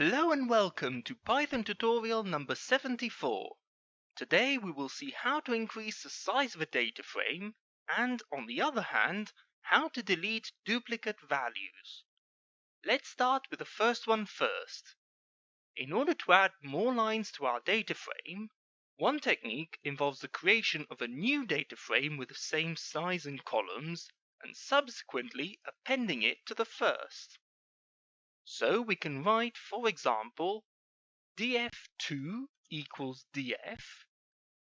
Hello and welcome to Python tutorial number 74. Today we will see how to increase the size of a data frame and, on the other hand, how to delete duplicate values. Let's start with the first one first. In order to add more lines to our data frame, one technique involves the creation of a new data frame with the same size and columns and subsequently appending it to the first. So we can write, for example, df2 equals df,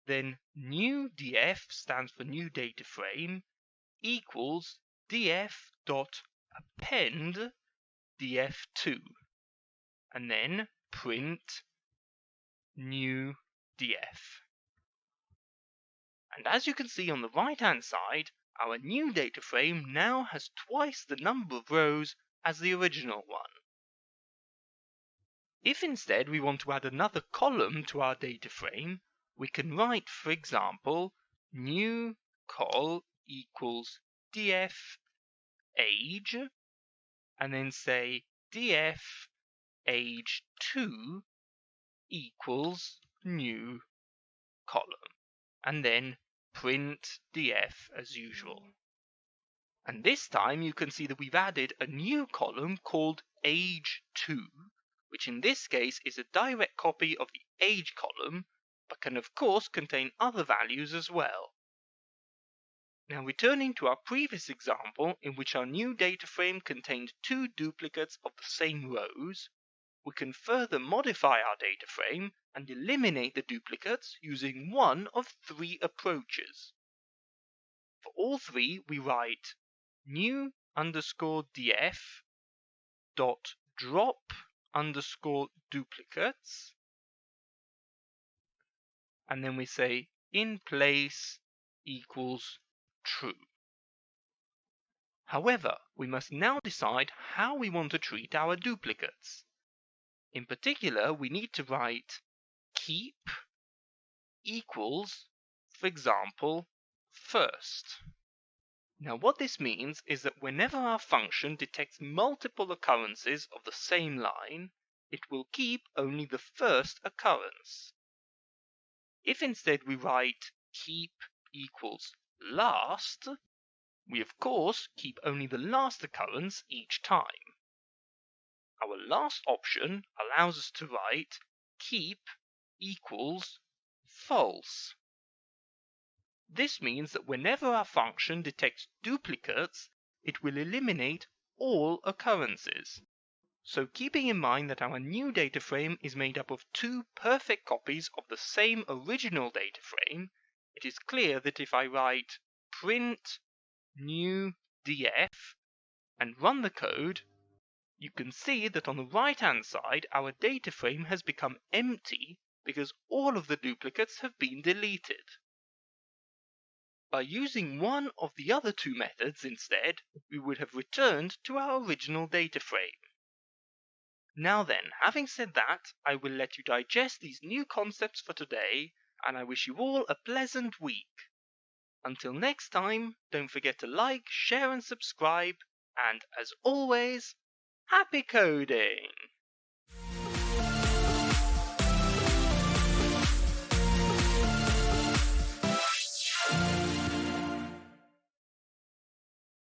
then new df stands for new data frame equals df dot append df2, and then print new df. And as you can see on the right hand side, our new data frame now has twice the number of rows as the original one. If instead we want to add another column to our data frame, we can write, for example, new col equals df age, and then say df age2 equals new column, and then print df as usual. And this time you can see that we've added a new column called age2, which in this case is a direct copy of the age column, but can of course contain other values as well. Now returning to our previous example in which our new data frame contained two duplicates of the same rows, we can further modify our data frame and eliminate the duplicates using one of three approaches. For all three we write new underscore df dot drop underscore duplicates, and then we say in place equals true. However, we must now decide how we want to treat our duplicates. In particular, we need to write keep equals, for example, first. Now what this means is that whenever our function detects multiple occurrences of the same line, it will keep only the first occurrence. If instead we write keep equals last, we of course keep only the last occurrence each time. Our last option allows us to write keep equals false. This means that whenever our function detects duplicates, it will eliminate all occurrences. So keeping in mind that our new data frame is made up of two perfect copies of the same original data frame, it is clear that if I write print new df and run the code, you can see that on the right hand side our data frame has become empty because all of the duplicates have been deleted. By using one of the other two methods instead, we would have returned to our original data frame. Now then, having said that, I will let you digest these new concepts for today, and I wish you all a pleasant week. Until next time, don't forget to like, share and subscribe, and as always, happy coding!